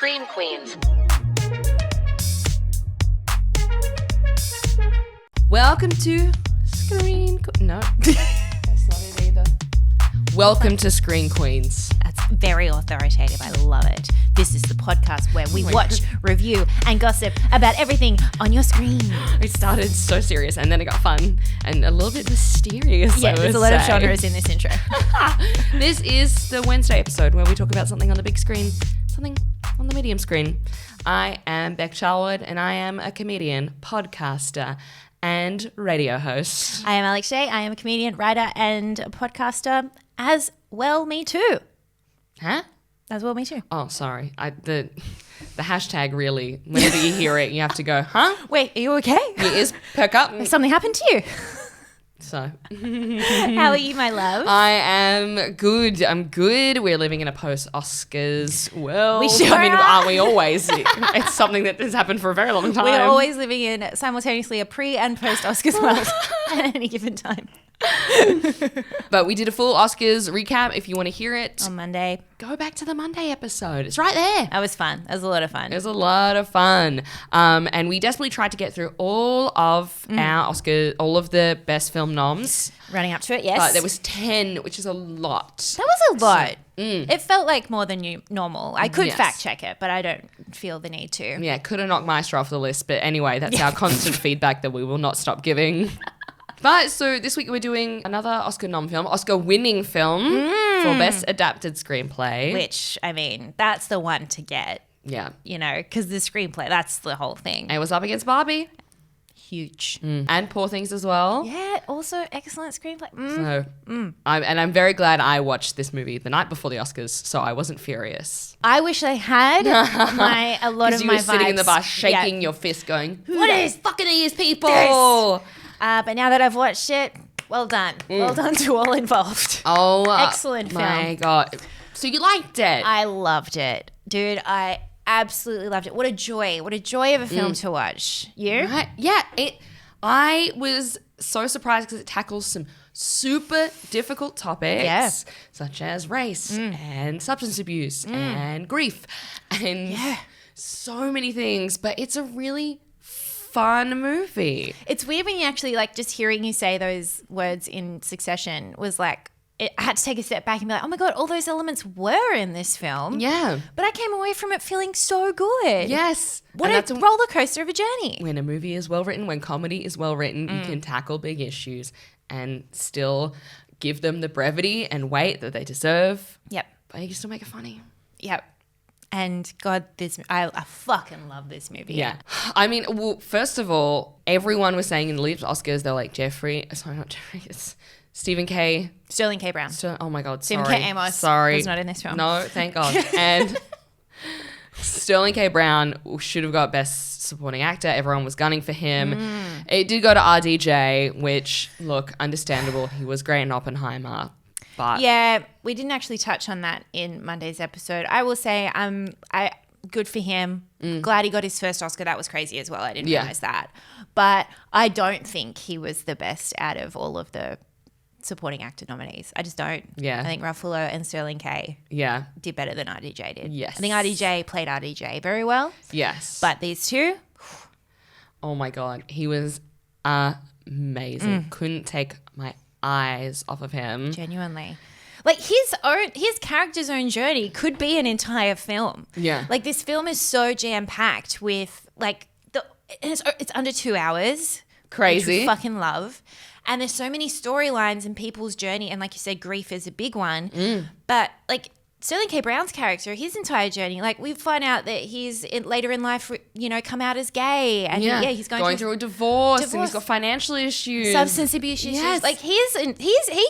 Scream Queens. Welcome to No, that's not it either. Welcome to Screen Queens. That's very authoritative. I love it. This is the podcast where we watch, review, and gossip about everything on your screen. It started so serious and then it got fun and a little bit mysterious. Yeah, there's a lot of genres in this intro. This is the Wednesday episode where we talk about something on the big screen, something on the medium screen. I am Beck Charlwood and I am a comedian, podcaster, and radio host. I am Alex Shea. I am a comedian, writer, and a podcaster as well. Me too. Huh? As well, me too. Oh, sorry. The hashtag really, whenever you hear it, you have to go, huh? Wait, are you okay? Your ears perk up. Has something happened to you? So. How are you, my love? I am good. I'm good. We're living in a post-Oscars world. We sure I mean, are. aren't we always? It's something that has happened for a very long time. We're always living in simultaneously a pre- and post-Oscars world at any given time. But we did a full Oscars recap. If you want to hear it, On Monday. go back to the Monday episode. It's right there. That was fun. That was a lot of fun. It was a lot of fun. And we desperately tried to get through all of our Oscars, all of the best film noms. Running up to it, yes. But there was 10, which is a lot. That was a lot. It felt like more than normal. I could Yes. fact check it, but I don't feel the need to. Yeah, could have knocked Meister off the list. But anyway, that's our constant feedback that we will not stop giving. But so this week we're doing another Oscar nom film, Oscar-winning film for Best Adapted Screenplay. Which, I mean, that's the one to get, Yeah. you know, because the screenplay, that's the whole thing. It was up against Barbie. Huge. And Poor Things as well. Yeah, also excellent screenplay. So, I'm very glad I watched this movie the night before the Oscars, so I wasn't furious. I wish I had a lot of Because you my were sitting in the vibes- bar shaking Yeah. your fist going, Who what the is fucking these people? this? But now that I've watched it, well done. Well done to all involved. Oh, Excellent my film. God. So you liked it? I loved it. Dude, I absolutely loved it. What a joy. What a joy of a film to watch. You? Right? Yeah. I was so surprised because it tackles some super difficult topics, Yeah. such as race and substance abuse and grief and so many things. But it's a really fun movie. It's weird when you actually, like, just hearing you say those words in succession was like, I had to take a step back and be like, oh my God, all those elements were in this film. Yeah. But I came away from it feeling so good. Yes. What And a roller coaster of a journey. when a movie is well written, when comedy is well written, you can tackle big issues and still give them the brevity and weight that they deserve. Yep. But you can still make it funny. Yep. And God, I fucking love this movie. Yeah. I mean, well, first of all, everyone was saying in the lead up to Oscars, they're like, it's Stephen K. Sterling K. Brown. Oh my God, Stephen sorry. K. Amos Sorry. was not in this film. No, thank God. And Sterling K. Brown should have got Best Supporting Actor. Everyone was gunning for him. It did go to RDJ, which, look, understandable. He was great in Oppenheimer. But Yeah, we didn't actually touch on that in Monday's episode. I will say, good for him. Glad he got his first Oscar. That was crazy as well. I didn't realize that. But I don't think he was the best out of all of the supporting actor nominees. I just don't. Yeah. I think Ruffalo and Sterling K yeah, did better than RDJ did. Yes. I think RDJ played RDJ very well. yes. But these two, oh my God, he was amazing. Couldn't take my eyes off of him. genuinely. Like his character's own journey could be an entire film. Yeah. Like this film is so jam-packed with like it's under 2 hours. Crazy. Which we fucking love. And there's so many storylines in people's journey. And like you said, grief is a big one. But like Sterling K. Brown's character, his entire journey, like we find out that he's later in life, you know, come out as gay. And he's going through a divorce and he's got financial issues. substance abuse issues. Yes. Like he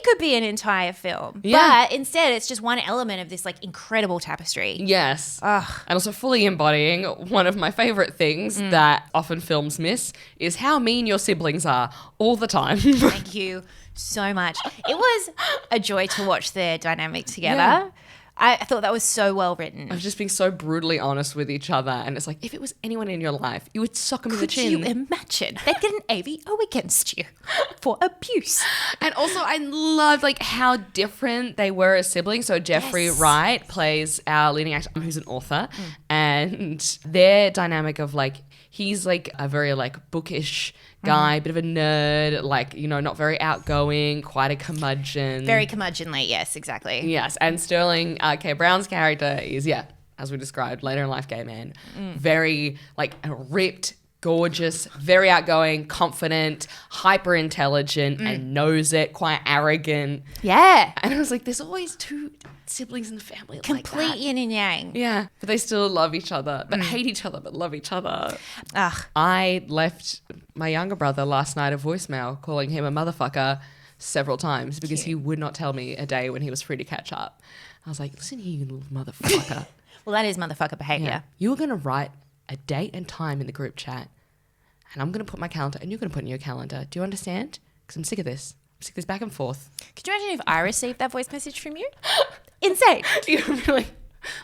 could be an entire film. Yeah. But instead it's just one element of this like incredible tapestry. Yes. And also fully embodying one of my favorite things that often films miss is how mean your siblings are all the time. Thank you so much. It was a joy to watch their dynamic together. I thought that was so well written. Of just being so brutally honest with each other. And it's like, if it was anyone in your life, you would sock them in the chin. Could you imagine? They'd get an AVO against you for abuse. And also, I loved like how different they were as siblings. So Jeffrey Wright plays our leading actor, who's an author, and their dynamic of like, he's like a very like bookish guy, bit of a nerd, like, you know, not very outgoing, quite a curmudgeon. Very curmudgeonly, yes, exactly. Yes, and Sterling K. Brown's character is, as we described, later in life gay man. Very like ripped, gorgeous, very outgoing, confident, hyper intelligent, and knows it, quite arrogant. Yeah. And I was like, there's always two siblings in the family Complete like that. yin and yang. Yeah, but they still love each other, but hate each other, but love each other. Ugh. I left my younger brother last night a voicemail calling him a motherfucker several times because he would not tell me a day when he was free to catch up. I was like, listen here, you little motherfucker. Well, that is motherfucker behavior. Yeah. You were going to write a date and time in the group chat, and I'm going to put my calendar, and you're going to put in your calendar. Do you understand? Because I'm sick of this. I'm sick of this back and forth. Could you imagine if I received that voice message from you? Insane. You'd be like,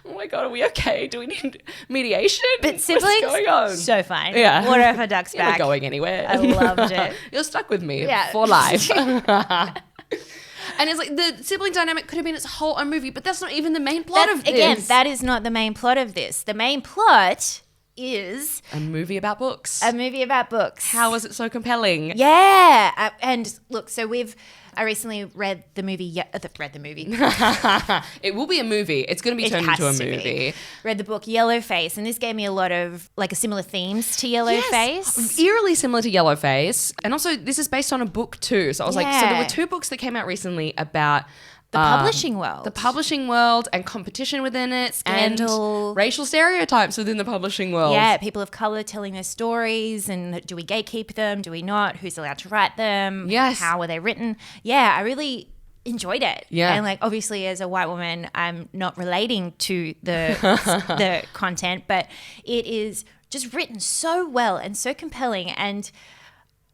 oh my God, are we okay? Do we need mediation? But siblings, what's going on? so fine. Yeah. Water off a duck's You're back. not going anywhere. I loved it. You're stuck with me Yeah. for life. And it's like the sibling dynamic could have been its whole own movie, but that's not even the main plot of this. Again, that is not the main plot of this. The main plot is a movie about books. a movie about books. How was it so compelling? Yeah. And look, so I recently read the movie. Read the movie. It will be a movie. It's going to be turned into a movie. Read the book Yellowface, and this gave me a lot of like a similar themes to Yellowface. Yes, eerily similar to Yellowface. And also, this is based on a book too. So I was like, so there were two books that came out recently about The publishing world. The publishing world and competition within it. Scandal. And racial stereotypes within the publishing world. Yeah, people of color telling their stories, and do we gatekeep them? Do we not? Who's allowed to write them? Yes. How were they written? Yeah, I really enjoyed it. Yeah. And like obviously as a white woman, I'm not relating to the the content, but it is just written so well and so compelling, and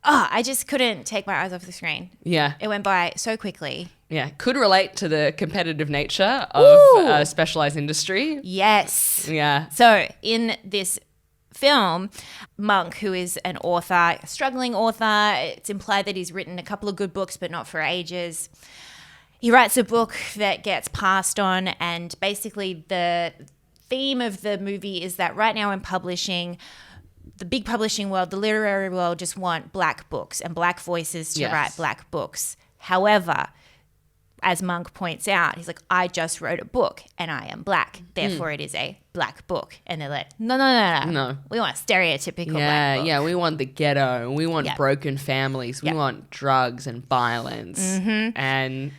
I just couldn't take my eyes off the screen. Yeah. It went by so quickly. Yeah. Could relate to the competitive nature of a specialized industry. Yes. Yeah. So in this film, Monk, who is an author, a struggling author, it's implied that he's written a couple of good books, but not for ages. He writes a book that gets passed on, and basically the theme of the movie is that right now in publishing, the big publishing world, the literary world, just want black books and black voices to write black books. However, as Monk points out, he's like, I just wrote a book and I am black. Therefore, it is a black book. And they're like, no. We want stereotypical black book. Yeah, we want the ghetto. We want broken families. We want drugs and violence. And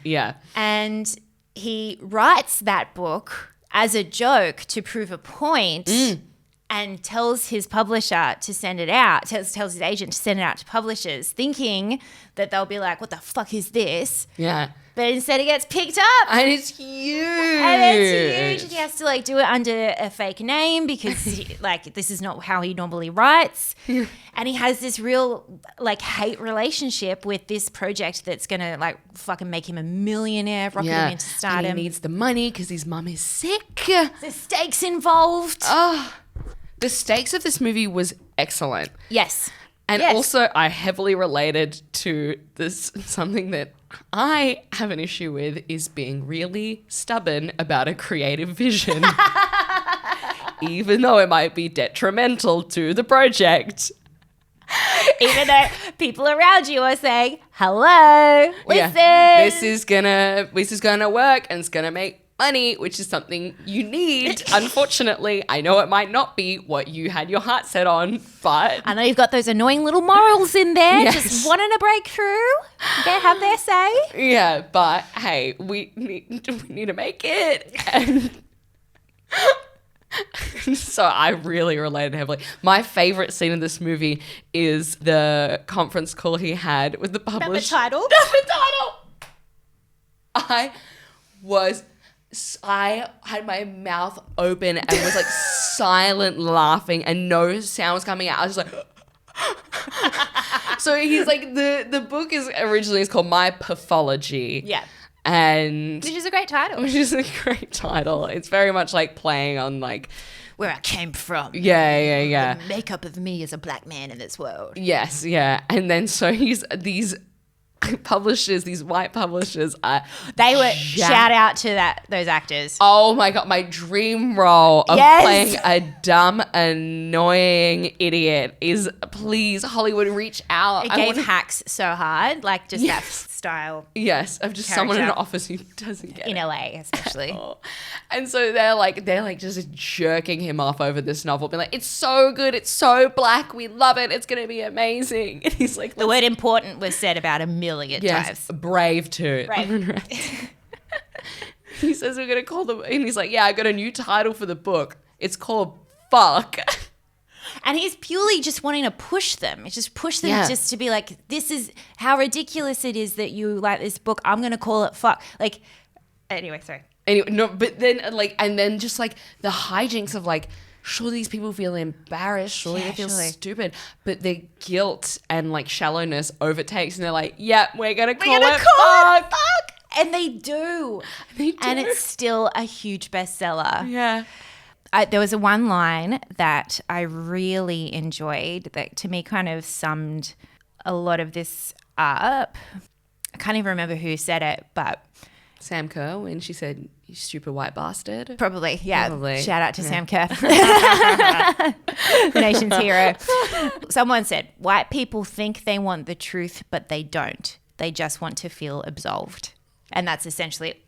And he writes that book as a joke to prove a point and tells his publisher to send it out, tells his agent to send it out to publishers, thinking that they'll be like, what the fuck is this? Yeah. But instead it gets picked up. And it's huge. And it's huge. And he has to like do it under a fake name because this is not how he normally writes. And he has this real like hate relationship with this project that's going to like fucking make him a millionaire, rocket him into stardom. And he needs the money because his mum is sick. There's stakes involved. Oh, the stakes of this movie was excellent. Yes. And also I heavily related to this, something that I have an issue with is being really stubborn about a creative vision, even though it might be detrimental to the project. Even though people around you are saying, hello, listen. Yeah, this is gonna work and it's gonna make money, which is something you need. Unfortunately, I know it might not be what you had your heart set on, but I know you've got those annoying little morals in there, just wanting to break through, have their say. Yeah, but hey, we need to make it. And so I really related heavily. My favorite scene in this movie is the conference call he had with the publisher. The title. I had my mouth open and was like silent laughing and no sound was coming out. I was just like so he's like the book is originally called My Pathology. Yeah. And Which is a great title. which is a great title. It's very much like playing on like, Where I came from. yeah. The makeup of me as a black man in this world. Yes, yeah. And then so these publishers, these white publishers They were shout out to those actors. oh my God, my dream role of Yes. playing a dumb, annoying idiot is please Hollywood reach out. It I gave wanna- Hacks so hard, like just that style yes, of just someone in an character. office who doesn't get in it. LA, especially. Oh. And so they're like just jerking him off over this novel, being like, it's so good, it's so black, we love it, it's gonna be amazing. And he's like, The word important was said about 1,000,000 yes, times. brave too. Brave. He says we're gonna call them, and he's like, yeah, I got a new title for the book. It's called Fuck. And he's purely just wanting to push them. It's just push them Yeah. just to be like, this is how ridiculous it is that you like this book. I'm going to call it fuck. Like, anyway, sorry. Anyway, no, but then like, and then just like the hijinks of like, surely these people feel embarrassed, surely Yeah, they feel surely. stupid, but their guilt and like shallowness overtakes, and they're like, yeah, we're gonna call We're gonna it call it Fuck. fuck. And they do. They do. And it's still a huge bestseller. Yeah. There was a one line that I really enjoyed that to me kind of summed a lot of this up. I can't even remember who said it, but Sam Kerr, when she said, you stupid white bastard. probably, yeah. Probably. Shout out to Sam Kerr, the nation's hero. Someone said, white people think they want the truth, but they don't. They just want to feel absolved. And that's essentially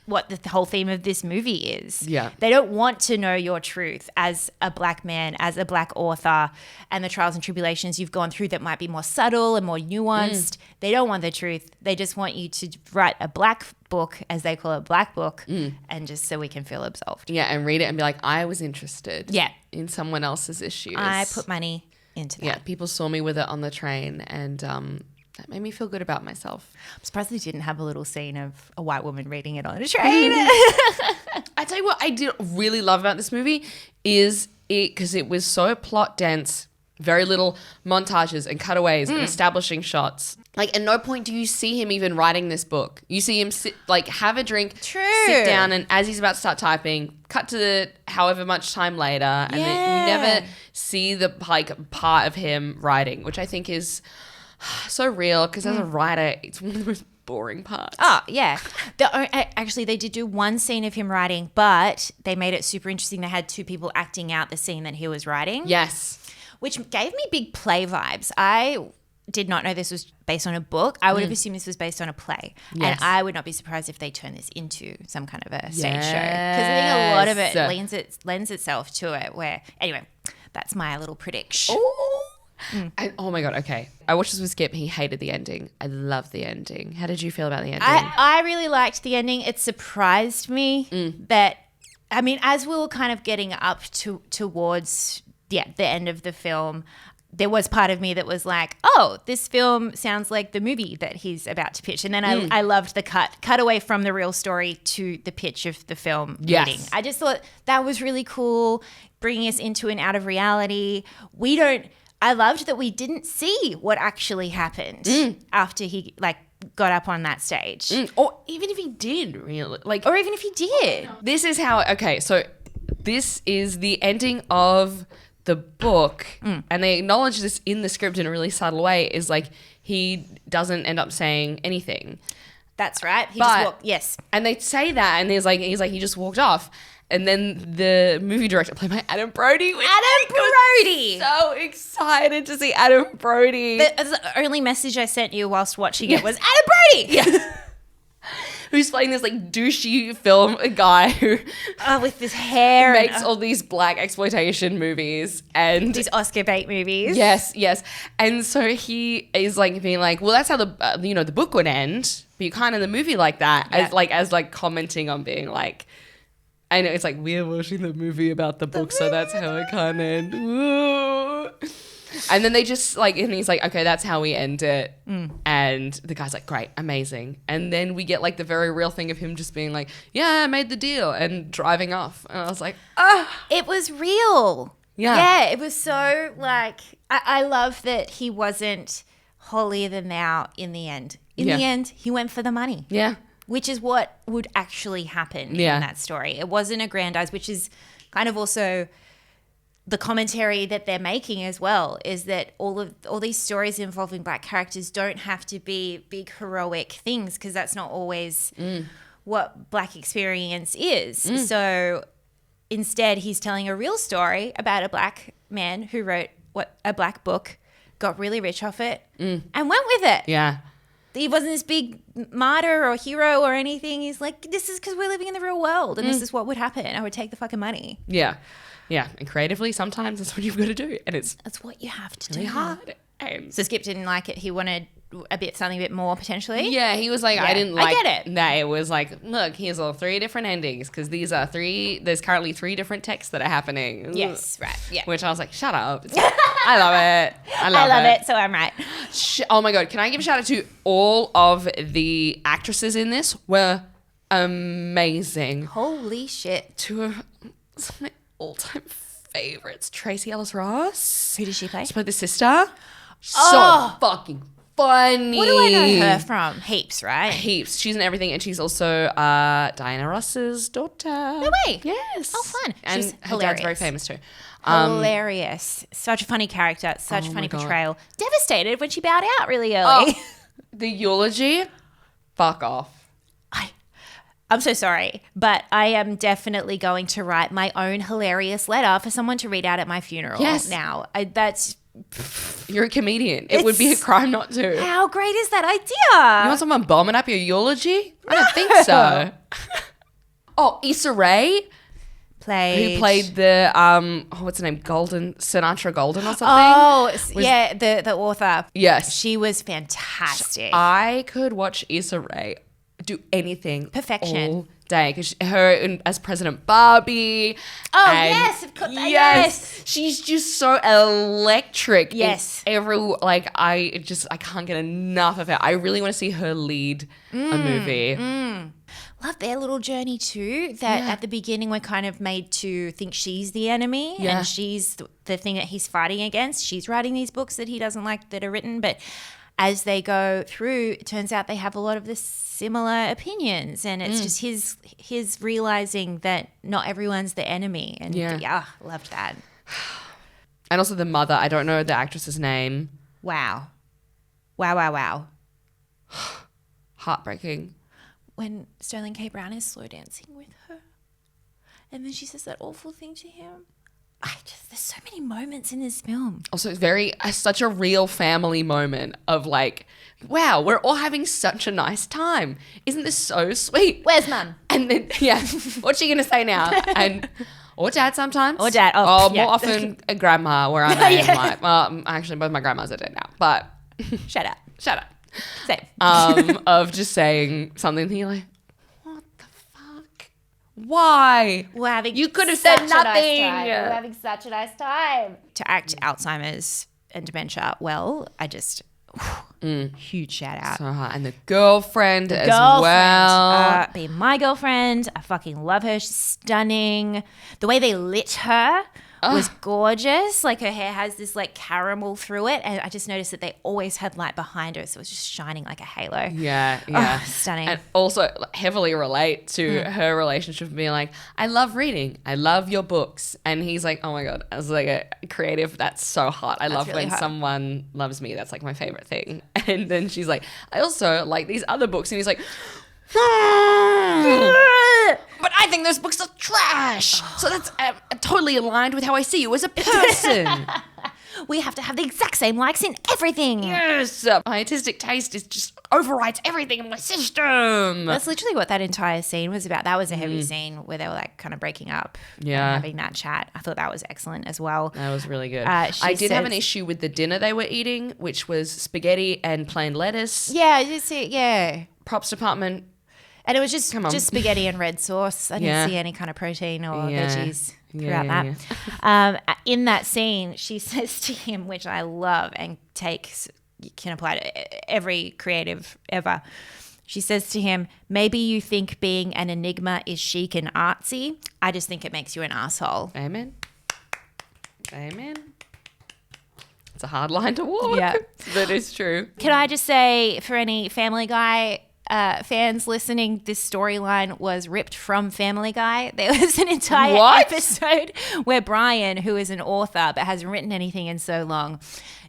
what the whole theme of this movie is. Yeah. They don't want to know your truth as a black man, as a black author, and the trials and tribulations you've gone through that might be more subtle and more nuanced. They don't want the truth. They just want you to write a black book, as they call it, black book, and just so we can feel absolved. Yeah, and read it and be like, I was interested Yeah. in someone else's issues. I put money into that. Yeah, people saw me with it on the train, and that made me feel good about myself. I'm surprised they didn't have a little scene of a white woman reading it on a train. I tell you what I did really love about this movie is because it was so plot dense, very little montages and cutaways and establishing shots. Like at no point do you see him even writing this book. You see him sit, like have a drink, True. sit down, and as he's about to start typing, cut to the however much time later, and then you never see the like part of him writing, which I think is so real because as a writer, it's one of the most boring parts. Oh, yeah. Actually, they did do one scene of him writing, but they made it super interesting. They had two people acting out the scene that he was writing, Yes. which gave me big play vibes. I did not know this was based on a book. I would have assumed this was based on a play. Yes. And I would not be surprised if they turn this into some kind of a stage show. Because I think a lot of it lends itself to it where, anyway, that's my little prediction. And, oh my God, okay. I watched this with Skip. He hated the ending. I love the ending. How did you feel about the ending? I really liked the ending. It surprised me that, I mean, as we were kind of getting up towards the end of the film, there was part of me that was like, oh, this film sounds like the movie that he's about to pitch. And then I loved the cut away from the real story to the pitch of the film Yes. meeting. I just thought that was really cool, bringing us into and out of reality. I loved that we didn't see what actually happened after he got up on that stage. Or even if he did, really. Like, Or even if he did. this is how, okay, so this is the ending of the book, and they acknowledge this in the script in a really subtle way, is like he doesn't end up saying anything. That's right. He But- just walked. Yes. And they say that, and he's like, he just walked off. And then the movie director, played by Adam Brody. Adam Brody. So excited to see Adam Brody. That's the only message I sent you whilst watching it was Adam Brody. Yeah. Who's playing this like douchey film guy who With this hair makes and all these black exploitation movies and these Oscar bait movies. yes. And so he is like being like, well, that's how the the book would end, but you can't in the movie like that, as commenting on being like, I know it's like we're watching the movie about the book, so that's how it can't end. Ooh. And then they just and he's like, okay, that's how we end it. And the guy's like, great, amazing. And then we get like the very real thing of him just being like, yeah, I made the deal, and driving off. And I was like, It was real. Yeah. Yeah, it was so I love that he wasn't holier than thou in the end. In Yeah. the end, he went for the money. yeah. which is what would actually happen in that story. It wasn't aggrandized, which is kind of also the commentary that they're making as well, is that all these stories involving black characters don't have to be big heroic things, because that's not always what black experience is. So instead, he's telling a real story about a black man who wrote a black book, got really rich off it, and went with it. Yeah. He wasn't this big martyr or hero or anything. He's like, this is because we're living in the real world, and this is what would happen. I would take the fucking money. Yeah. Yeah. And creatively, sometimes that's what you've got to do. And that's what you have to really do. hard. So Skip didn't like it. He wanted something a bit more potentially. Yeah, he was like, I didn't like I get it. that. It was like, look, here's all 3 different endings, because there's currently 3 different texts that are happening. Yes, right. Yeah. Which I was like, shut up. I love it. I love it. So I'm right. Oh my God. Can I give a shout out to all of the actresses in this? Were amazing. Holy shit. 2 of some of my all-time favorites. Tracee Ellis Ross. Who does she play? She played the sister. So fucking funny. What do I know her from? Heaps, right? Heaps. She's in everything, and she's also Diana Ross's daughter. No way. Yes. Oh, fun. And She's her dad's very famous too. Hilarious. Such a funny character. Such a funny portrayal. Devastated when she bowed out really early. The eulogy, fuck off. I'm so sorry, but I am definitely going to write my own hilarious letter for someone to read out at my funeral now. You're a comedian. It would be a crime not to. How great is that idea? You want someone bombing up your eulogy? I don't think so. Issa Rae. Who played the, what's her name? Sinatra Golden or something? The author. Yes. She was fantastic. I could watch Issa Rae do anything. Perfection. All day. Because as President Barbie. Yes. Of course. Yes. She's just so electric. Yes. I can't get enough of her. I really want to see her lead a movie. Love their little journey too, that at the beginning we're kind of made to think she's the enemy and she's the thing that he's fighting against. She's writing these books that he doesn't like that are written, but as they go through, it turns out they have a lot of the similar opinions, and it's just his realizing that not everyone's the enemy. And loved that. And also the mother, I don't know the actress's name. Wow. Heartbreaking. When Sterling K. Brown is slow dancing with her, and then she says that awful thing to him. There's so many moments in this film. Also, it's such a real family moment of like, wow, we're all having such a nice time. Isn't this so sweet? Where's mum? And then, what's she going to say now? Or dad sometimes. Or dad. More often a grandma where I'm at. Well, actually, both my grandmas are dead now. But Shut up. Same. Of just saying something that you're like, what the fuck? Why? You could have said nothing. We're having such a nice time. To act Alzheimer's and dementia well, huge shout out. So hard. And the girlfriend as well. Being my girlfriend. I fucking love her. She's stunning. The way they lit her was gorgeous. Like her hair has this like caramel through it, and I just noticed that they always had light behind her, so it was just shining like a halo. Yeah. Stunning. And also heavily relate to her relationship, being like, I love reading, I love your books, and he's like, oh my God, as like a creative, that's so hot. I love really when someone loves me. That's like my favorite thing. And then she's like, I also like these other books, and he's like, but I think those books are trash. So that's totally aligned with how I see you as a person. We have to have the exact same likes in everything. Yes. My artistic taste just overrides everything in my system. That's literally what that entire scene was about. That was a heavy scene where they were like kind of breaking up and having that chat. I thought that was excellent as well. That was really good. I did have an issue with the dinner they were eating, which was spaghetti and plain lettuce. Yeah, just yeah. Props department. And it was just spaghetti and red sauce. I didn't see any kind of protein or veggies throughout that. In that scene, she says to him, which I love and can apply to every creative ever. She says to him, maybe you think being an enigma is chic and artsy. I just think it makes you an asshole. Amen. It's a hard line to walk. Yeah. That is true. Can I just say, for any Family Guy fans listening, this storyline was ripped from Family Guy. There was an entire episode where Brian, who is an author but hasn't written anything in so long,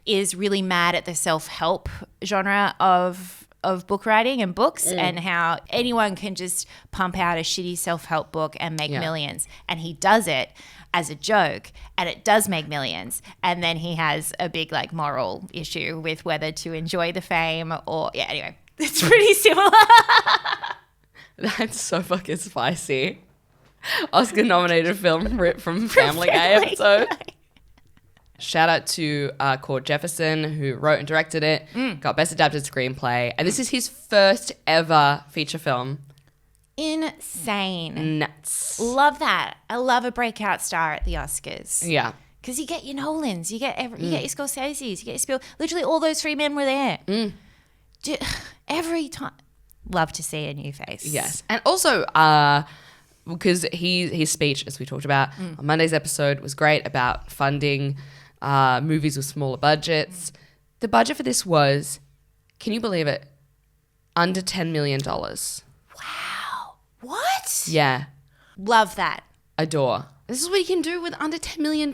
is really mad at the self-help genre of book writing and books and how anyone can just pump out a shitty self-help book and make millions. And he does it as a joke and it does make millions. And then he has a big like moral issue with whether to enjoy the fame or anyway, it's pretty similar. That's so fucking spicy. Oscar nominated film ripped from Family Guy episode. Shout out to Cord Jefferson, who wrote and directed it, got Best Adapted Screenplay. And this is his first ever feature film. Insane. Nuts. Love that. I love a breakout star at the Oscars. Yeah. Because you get your Nolans, you get your Scorseses, you get your Spielberg. Literally all those three men were there. Every time. Love to see a new face. Yes. And also, because his speech, as we talked about on Monday's episode, was great about funding movies with smaller budgets. The budget for this was, can you believe it, under $10 million. Wow. What? Yeah. Love that. Adore. This is what you can do with under $10 million.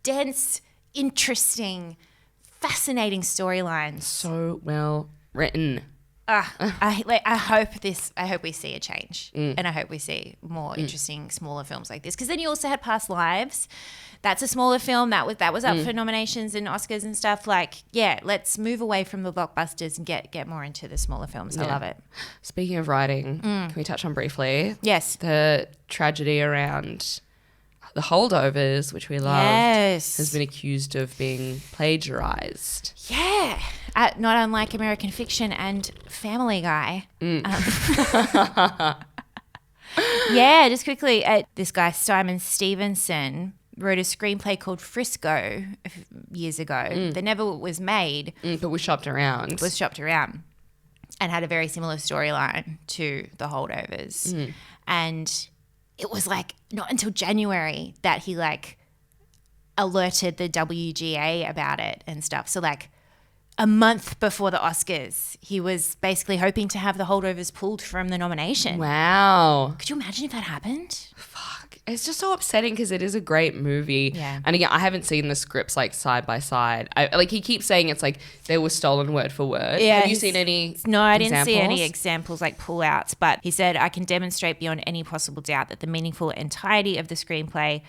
Dense, interesting, fascinating storylines. So well written. I hope we see a change, and I hope we see more interesting, smaller films like this. Because then you also had Past Lives. That's a smaller film that was up for nominations and Oscars and stuff. Like, yeah, let's move away from the blockbusters and get more into the smaller films. I love it. Speaking of writing, can we touch on briefly? Yes, the tragedy around The Holdovers, which we love, has been accused of being plagiarized. Yeah. Not unlike American Fiction and Family Guy. Yeah, just quickly, this guy, Simon Stevenson, wrote a screenplay called Frisco years ago that never was made. But was shopped around. And had a very similar storyline to The Holdovers. And it was like not until January that he like alerted the WGA about it and stuff. So like a month before the Oscars, he was basically hoping to have The Holdovers pulled from the nomination. Wow. Could you imagine if that happened? Fuck. It's just so upsetting because it is a great movie. Yeah. And again, I haven't seen the scripts like side by side. He keeps saying it's like they were stolen word for word. Yeah. Have you seen any No, I didn't examples? see any examples like pullouts, but he said, I can demonstrate beyond any possible doubt that the meaningful entirety of the screenplay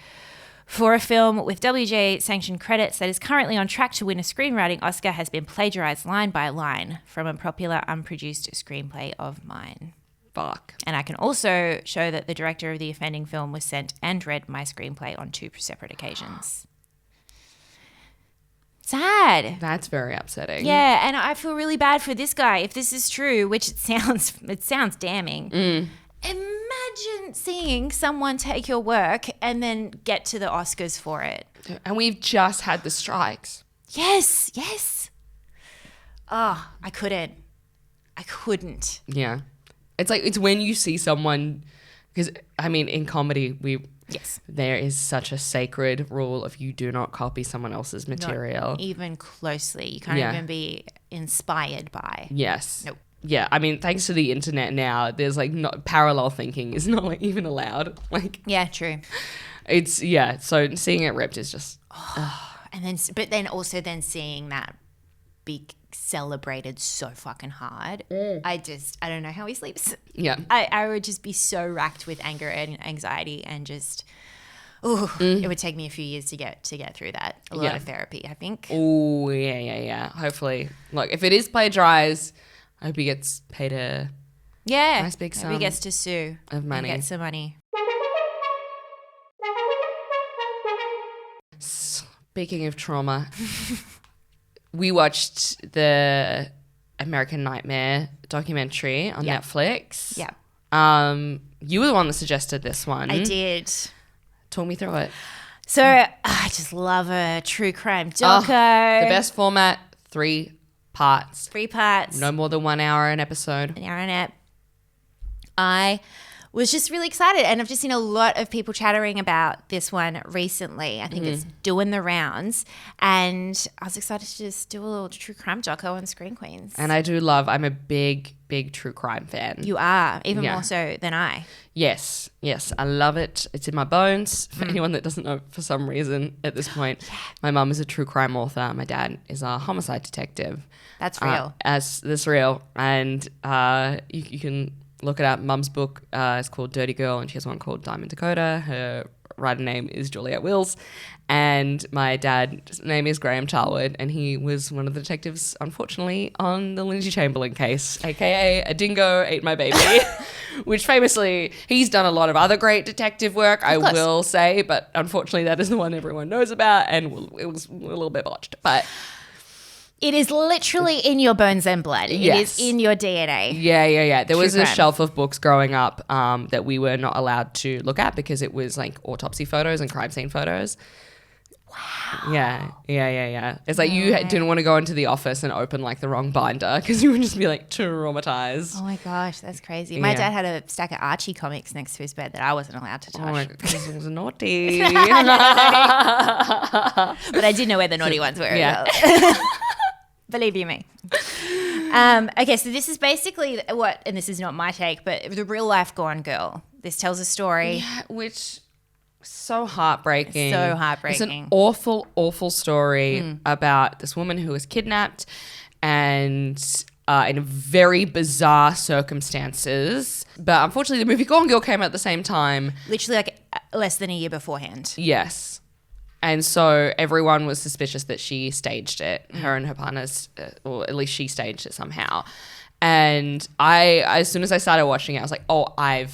for a film with WGA sanctioned credits that is currently on track to win a screenwriting Oscar has been plagiarized line by line from a popular unproduced screenplay of mine. Fuck. And I can also show that the director of the offending film was sent and read my screenplay on 2 separate occasions. Sad. That's very upsetting. Yeah, and I feel really bad for this guy. If this is true, which it sounds damning. Imagine seeing someone take your work and then get to the Oscars for it. And we've just had the strikes. Yes. Oh, I couldn't. Yeah. It's when you see someone, because I mean, in comedy, there is such a sacred rule of you do not copy someone else's material. Not even closely. You can't even be inspired by. Yes. Nope. Yeah, I mean, thanks to the internet now, there's like not parallel thinking is not like even allowed. Like, yeah, true. So seeing it ripped is just. But then also seeing that be celebrated so fucking hard. I don't know how he sleeps. Yeah. I would just be so racked with anger and anxiety and just, it would take me a few years to get through that. A lot of therapy, I think. Oh, yeah. Hopefully. Look, if it is plagiarized, I hope he gets paid a nice big sum. He gets to sue. Of money. And get some money. Speaking of trauma, we watched the American Nightmare documentary on Netflix. Yeah. You were the one that suggested this one. I did. Talk me through it. So I just love a true crime doco. The best format, 3 parts. 3 parts. No more than 1 hour an episode. An hour and a half. I was just really excited. And I've just seen a lot of people chattering about this one recently. I think it's doing the rounds. And I was excited to just do a little true crime doco on Screen Queens. And I'm a big true crime fan. You are, even more so than I. Yes, I love it. It's in my bones. For anyone that doesn't know, for some reason at this point, my mum is a true crime author. My dad is a homicide detective. That's real. That's real. And you can look it up. Mum's book is called Dirty Girl, and she has one called Diamond Dakota. Her writer name is Juliette Wills. And my dad's name is Graham Charwood, and he was one of the detectives, unfortunately, on the Lindsay Chamberlain case, aka a dingo ate my baby, which famously, he's done a lot of other great detective work, I will say, but unfortunately that is the one everyone knows about, and it was a little bit botched. But it is literally in your bones and blood. It is in your DNA. Yeah. There was a shelf of books growing up that we were not allowed to look at because it was like autopsy photos and crime scene photos. Wow. Yeah. It's like you didn't want to go into the office and open like the wrong binder because you would just be like traumatized. Oh my gosh, that's crazy. My dad had a stack of Archie comics next to his bed that I wasn't allowed to touch. Oh my god, because it was naughty. But I did know where the naughty ones were. Yeah. Believe you me. Okay, so this is basically what, and this is not my take, but the real life Gone Girl. This tells a story. Yeah, which so heartbreaking. It's an awful story about this woman who was kidnapped and in very bizarre circumstances. But unfortunately, the movie Gone Girl came out at the same time. Literally like less than a year beforehand. Yes. And so everyone was suspicious that she staged it, her and her partners, or at least she staged it somehow. And as soon as I started watching it, I was like, oh, I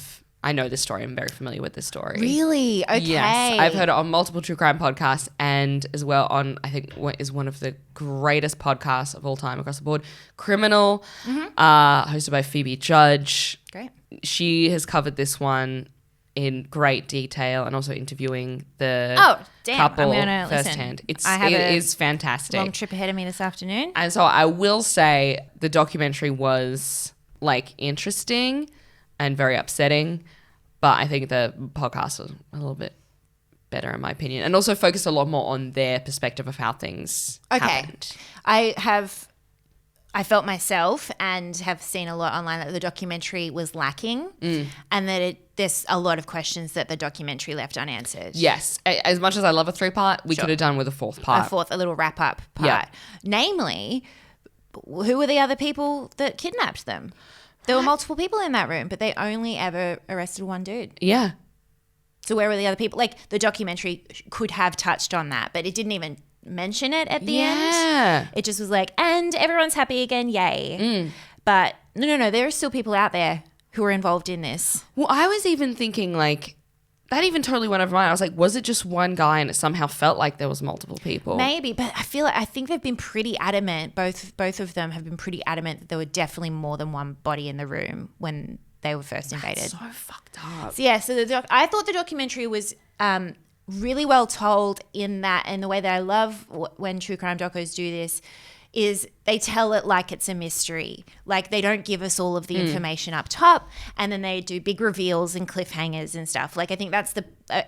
know this story. I'm very familiar with this story. Really? Okay. Yes. I've heard it on multiple true crime podcasts and as well on, I think, what is one of the greatest podcasts of all time across the board, Criminal, hosted by Phoebe Judge. Great. She has covered this one in great detail and also interviewing the couple firsthand. It is fantastic. Long trip ahead of me this afternoon. And so I will say the documentary was like interesting and very upsetting, but I think the podcast was a little bit better in my opinion and also focused a lot more on their perspective of how things happened. I felt myself and have seen a lot online that the documentary was lacking and that there's a lot of questions that the documentary left unanswered. Yes. As much as I love a 3-part, we could have done with a 4th part. A little wrap-up part. Yeah. Namely, who were the other people that kidnapped them? There were multiple people in that room, but they only ever arrested one dude. Yeah. So where were the other people? Like the documentary could have touched on that, but it didn't even mention it at the end. It just was like, and everyone's happy again, yay. But no, there are still people out there who are involved in this. Well, I was even thinking like, that even totally went over my mind. I was like, was it just one guy and it somehow felt like there was multiple people? Maybe, but I think they've been pretty adamant, both of them have been pretty adamant that there were definitely more than one body in the room when they were first invaded. That's so fucked up. So I thought the documentary was really well told in that, and the way that I love when true crime docos do this is they tell it like it's a mystery. Like they don't give us all of the information up top and then they do big reveals and cliffhangers and stuff. Like I think that's the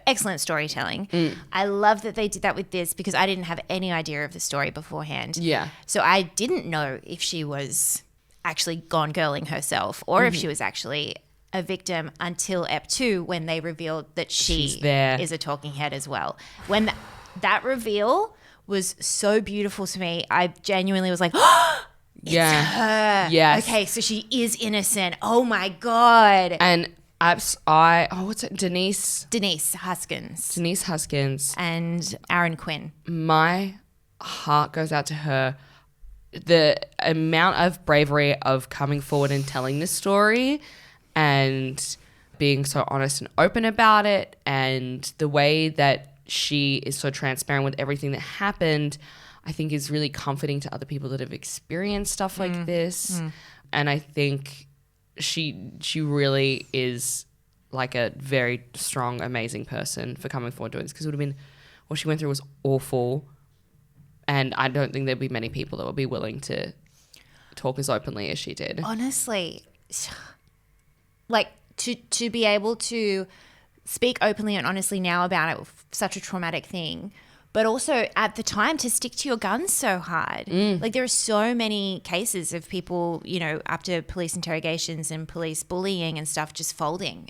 excellent storytelling. I love that they did that with this because I didn't have any idea of the story beforehand. Yeah. So I didn't know if she was actually gone girling herself or if she was actually a victim until Ep 2 when they revealed that she is a talking head as well. When that reveal was so beautiful to me, I genuinely was like, oh, it's her. Yes. Okay, so she is innocent. Oh my God. And what's it? Denise Huskins. And Aaron Quinn. My heart goes out to her. The amount of bravery of coming forward and telling this story and being so honest and open about it, and the way that she is so transparent with everything that happened, I think is really comforting to other people that have experienced stuff like this. And I think she really is like a very strong, amazing person for coming forward doing this, because it would have been, what she went through was awful. And I don't think there'd be many people that would be willing to talk as openly as she did. Honestly, like to be able to speak openly and honestly now about it, such a traumatic thing, but also at the time to stick to your guns so hard. Like there are so many cases of people, you know, after police interrogations and police bullying and stuff just folding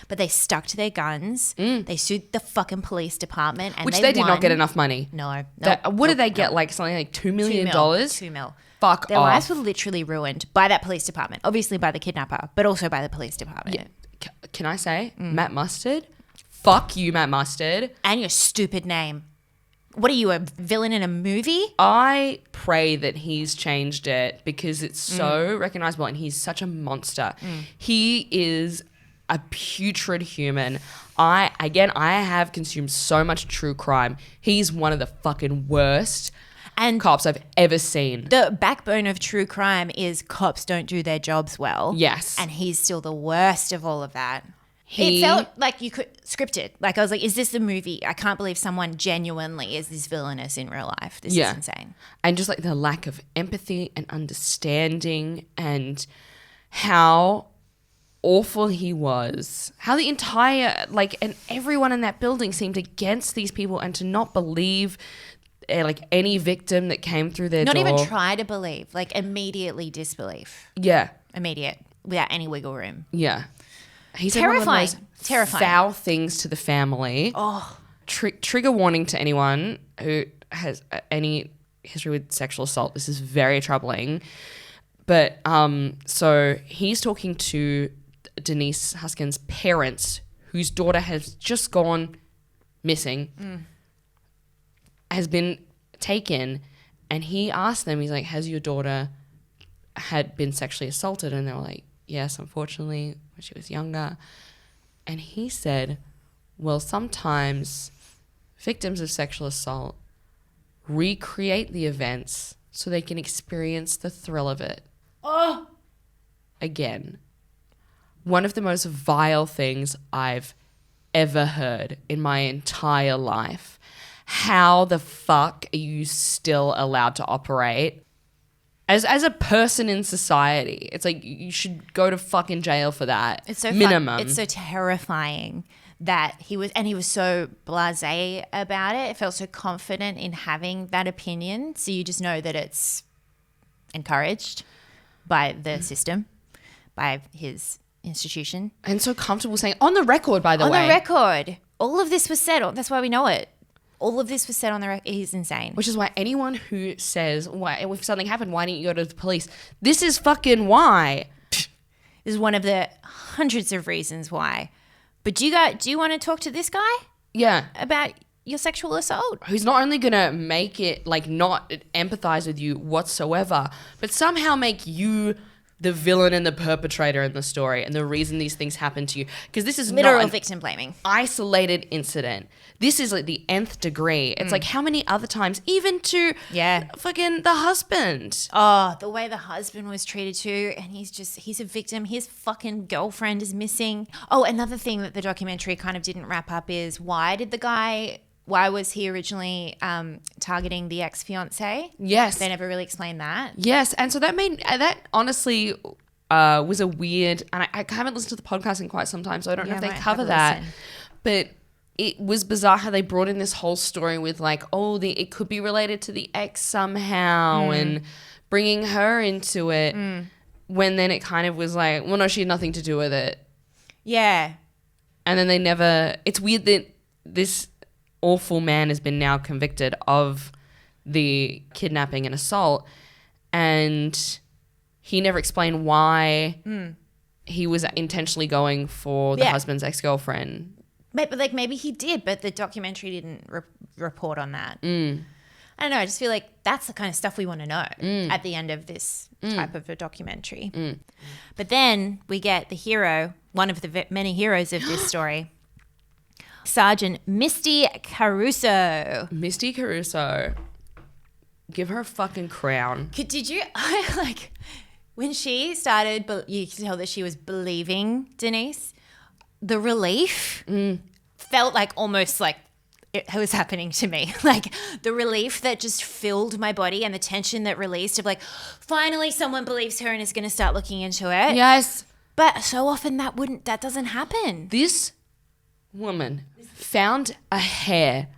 but they stuck to their guns. They sued the fucking police department and Which they did not get enough money. No. What did they get? Like something like $2 million? $2 million. Fuck Their off. lives were literally ruined by that police department. Obviously by the kidnapper, but also by the police department. Yeah. Can I say, Matt Mustard? Fuck you, Matt Mustard. And your stupid name. What are you, a villain in a movie? I pray that he's changed it because it's so recognizable and he's such a monster. He is a putrid human. I have consumed so much true crime. He's one of the fucking worst cops I've ever seen. The backbone of true crime is cops don't do their jobs well. Yes. And he's still the worst of all of that. It felt like you could script it. Like I was like, is this a movie? I can't believe someone genuinely is this villainous in real life. This is insane. And just like the lack of empathy and understanding and how awful he was. How the entire, like, and everyone in that building seemed against these people and to not believe like any victim that came through their door. Not even try to believe, like immediately disbelief. Yeah. Immediate, without any wiggle room. Yeah. He's terrifying. Terrifying. Foul things to the family. Oh. Trigger warning to anyone who has any history with sexual assault. This is very troubling. But so he's talking to Denise Huskin's parents, whose daughter has just gone missing, has been taken, and he asked them, he's like, has your daughter had been sexually assaulted? And they were like, yes, unfortunately, when she was younger. And he said, well, sometimes victims of sexual assault recreate the events so they can experience the thrill of it. Oh. Again, one of the most vile things I've ever heard in my entire life. How the fuck are you still allowed to operate as a person in society? It's like you should go to fucking jail for that. It's so minimum. It's so terrifying that he was so blasé about it. It felt so confident in having that opinion. So you just know that it's encouraged by the system, by his institution. And so comfortable saying, on the record, by the way. On the record. All of this was said. That's why we know it. All of this was said on the record. He's insane. Which is why anyone who says, "Why, if something happened, why didn't you go to the police?" This is fucking why. This is one of the hundreds of reasons why. But do you want to talk to this guy? Yeah. About your sexual assault? Who's not only going to make it, like, not empathize with you whatsoever, but somehow make you the villain and the perpetrator in the story and the reason these things happen to you. Because this is literal not victim blaming. Isolated incident. This is like the nth degree. It's like how many other times, even to fucking the husband. Oh, the way the husband was treated too. And he's a victim. His fucking girlfriend is missing. Oh, another thing that the documentary kind of didn't wrap up is why was he originally targeting the ex-fiance? Yes. They never really explained that. Yes. And so that honestly was a weird, and I haven't listened to the podcast in quite some time, so I don't know if they cover that. But it was bizarre how they brought in this whole story with like, it could be related to the ex somehow and bringing her into it when then it kind of was like, well, no, she had nothing to do with it. Yeah. And then it's weird that this awful man has been now convicted of the kidnapping and assault, and he never explained why he was intentionally going for the husband's ex-girlfriend. But like maybe he did, but the documentary didn't report on that. I don't know. I just feel like that's the kind of stuff we want to know at the end of this type of a documentary. But then we get the hero, one of the many heroes of this story, Sergeant Misty Caruso. Misty Caruso. Give her a fucking crown. When she started, you could tell that she was believing Denise, the relief felt like almost like it was happening to me. Like the relief that just filled my body and the tension that released of like, finally someone believes her and is going to start looking into it. Yes. But so often that doesn't happen. This woman found a hair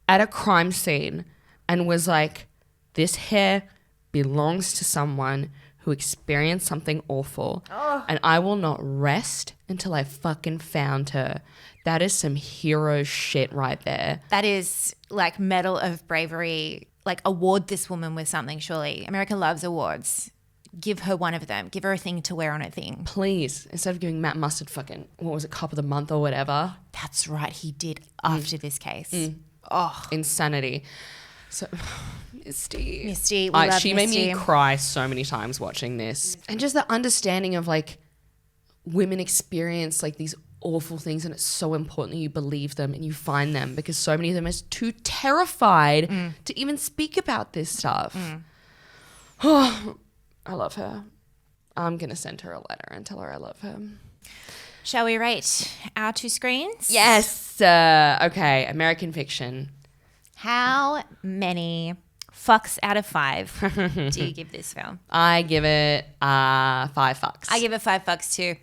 at a crime scene and was like, this hair belongs to someone who experienced something awful, and I will not rest until I fucking found her. That is some hero shit right there. That is like Medal of Bravery. Like, award this woman with something, surely. America loves awards. Give her one of them. Give her a thing to wear on a thing. Please, instead of giving Matt Mustard fucking, what was it, Cop of the Month or whatever. That's right, he did after this case. Oh, insanity. So, Misty, we love she made Misty. me cry so many times watching this. And just the understanding of like women experience like these awful things, and it's so important that you believe them and you find them, because so many of them are too terrified to even speak about this stuff. Oh, I love her. I'm going to send her a letter and tell her I love her. Shall we rate our 2 screens? Yes. Okay, American Fiction. How many fucks out of 5 do you give this film? I give it 5 fucks. I give it 5 fucks too.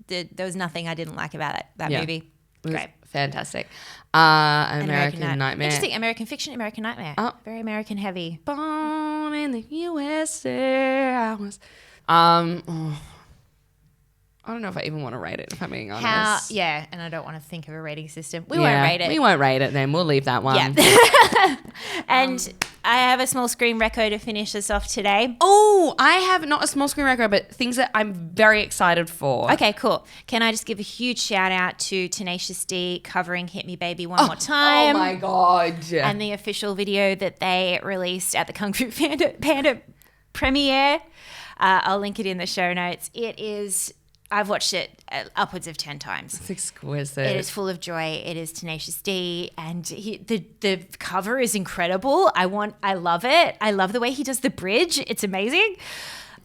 There was nothing I didn't like about that movie. Great. Fantastic. American Nightmare. Interesting. American Fiction, American Nightmare. Oh. Very American heavy. Born in the USA. I don't know if I even want to rate it, if I'm being honest. And I don't want to think of a rating system. We won't rate it. We won't rate it then. We'll leave that one. Yeah. And I have a small screen reco to finish us off today. Oh, I have not a small screen record, but things that I'm very excited for. Okay, cool. Can I just give a huge shout out to Tenacious D covering Hit Me Baby One More Time. Oh my God. And the official video that they released at the Kung Fu Panda premiere. I'll link it in the show notes. I've watched it upwards of 10 times. It's exquisite. It is full of joy. It is Tenacious D, and the cover is incredible. I love it. I love the way he does the bridge. It's amazing.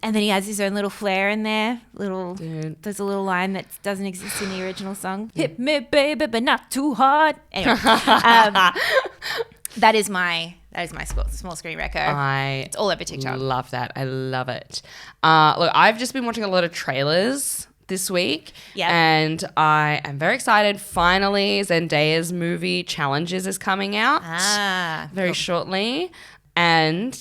And then he has his own little flair in there. There's a little line that doesn't exist in the original song. Hit me, baby, but not too hard. Anyway, that is my small screen reco. It's all over TikTok. Love that. I love it. Look, I've just been watching a lot of trailers this week. Yeah. And I am very excited. Finally, Zendaya's movie Challenges is coming out very shortly. And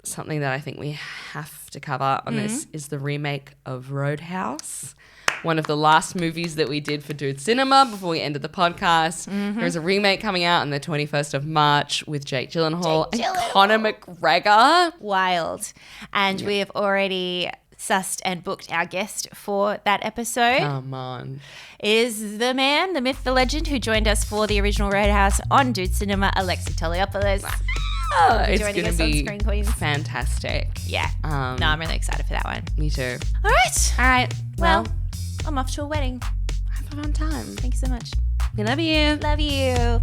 something that I think we have to cover on this is the remake of Roadhouse. One of the last movies that we did for Dude Cinema before we ended the podcast. There's a remake coming out on the 21st of March with Jake Gyllenhaal and Conor McGregor. Wild. And we have already sussed and booked our guest for that episode. Come on. Is the man, the myth, the legend who joined us for the original Roadhouse on Dude Cinema, Alexi Toliopoulos. It's going to be Screen Queens. fantastic. Yeah. No, I'm really excited for that one. Me too. All right. Well, I'm off to a wedding. have a fun time. Thanks so much. We love you. Love you.